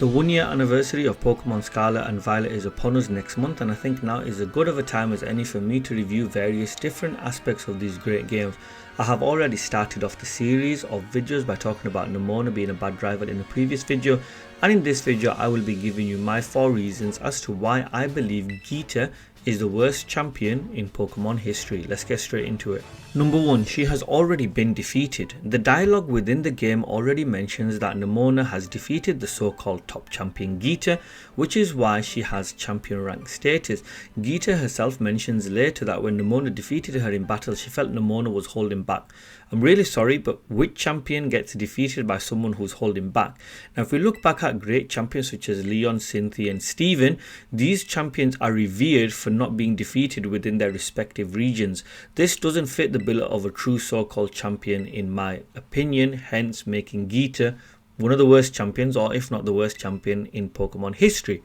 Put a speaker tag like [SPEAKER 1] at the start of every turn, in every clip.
[SPEAKER 1] The 1 year anniversary of Pokemon Scarlet and Violet is upon us next month, and I think now is as good of a time as any for me to review various different aspects of these great games. I have already started off the series of videos by talking about Nemona being a bad rival in the previous video, and in this video I will be giving you my 4 reasons as to why I believe Geeta is the worst champion in Pokemon history. Let's get straight into it. Number 1, she has already been defeated. The dialogue within the game already mentions that Nemona has defeated the so-called top champion Geeta, which is why she has champion rank status. Geeta herself mentions later that when Nemona defeated her in battle, she felt Nemona was holding back. I'm really sorry, but which champion gets defeated by someone who's holding back? Now, if we look back at great champions such as Leon, Cynthia and Steven, these champions are revered for not being defeated within their respective regions. This doesn't fit the bill of a true so-called champion in my opinion, hence making Geeta one of the worst champions, or if not the worst champion in Pokemon history.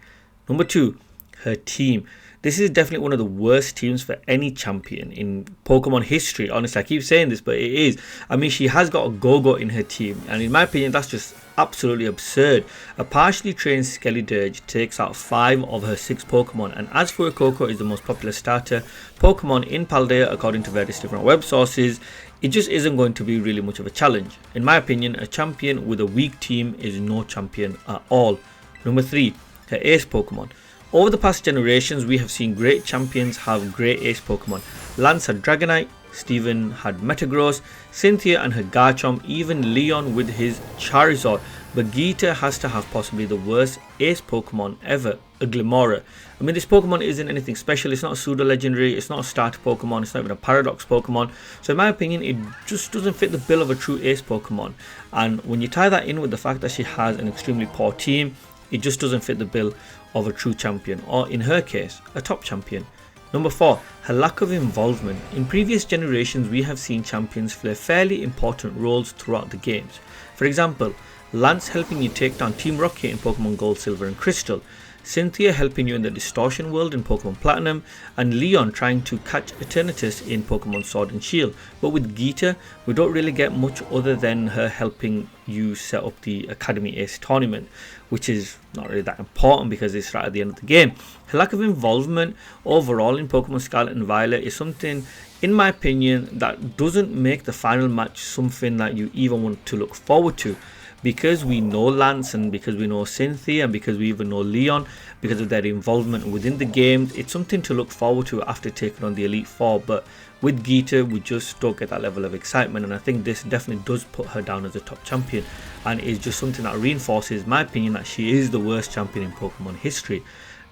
[SPEAKER 1] Number 2, her team. This is definitely one of the worst teams for any champion in Pokemon history. Honestly, I keep saying this, but it is. I mean, she has got a Go-Go in her team, and in my opinion, that's just absolutely absurd. A partially trained Skeledirge takes out 5 of her 6 Pokemon, and as Fuecoco is the most popular starter Pokemon in Paldea according to various different web sources, it just isn't going to be really much of a challenge. In my opinion, a champion with a weak team is no champion at all. Number 3, her ace Pokemon. Over the past generations, we have seen great champions have great ace Pokemon. Lance had Dragonite, Steven had Metagross, Cynthia and her Garchomp, even Leon with his Charizard. But Geeta has to have possibly the worst ace Pokemon ever, a Glimmora. I mean, this Pokemon isn't anything special, it's not a pseudo legendary, it's not a starter Pokemon, it's not even a paradox Pokemon. So in my opinion, it just doesn't fit the bill of a true ace Pokemon. And when you tie that in with the fact that she has an extremely poor team, it just doesn't fit the bill of a true champion, or in her case, a top champion. Number 4, her lack of involvement. In previous generations, we have seen champions play fairly important roles throughout the games. For example, Lance helping you take down Team Rocket in Pokemon Gold, Silver and Crystal, Cynthia helping you in the Distortion world in Pokemon Platinum, and Leon trying to catch Eternatus in Pokemon Sword and Shield. But with Geeta, we don't really get much other than her helping you set up the Academy Ace tournament, which is not really that important because it's right at the end of the game. Her lack of involvement overall in Pokemon Scarlet and Violet is something, in my opinion, that doesn't make the final match something that you even want to look forward to. Because we know Lance and because we know Cynthia and because we even know Leon, because of their involvement within the game, it's something to look forward to after taking on the Elite Four. But with Geeta, we just don't get that level of excitement, and I think this definitely does put her down as a top champion, and is just something that reinforces my opinion that she is the worst champion in Pokemon history.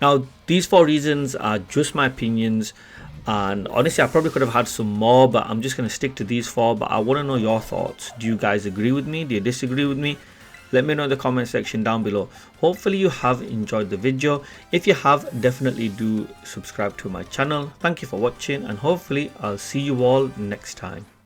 [SPEAKER 1] Now, these 4 reasons are just my opinions, and honestly I probably could have had some more, but I'm just going to stick to these 4. But I want to know your thoughts. Do you guys agree with me? Do you disagree with me? Let me know in the comment section down below. Hopefully you have enjoyed the video. If you have, definitely do subscribe to my channel. Thank you for watching, and hopefully I'll see you all next time.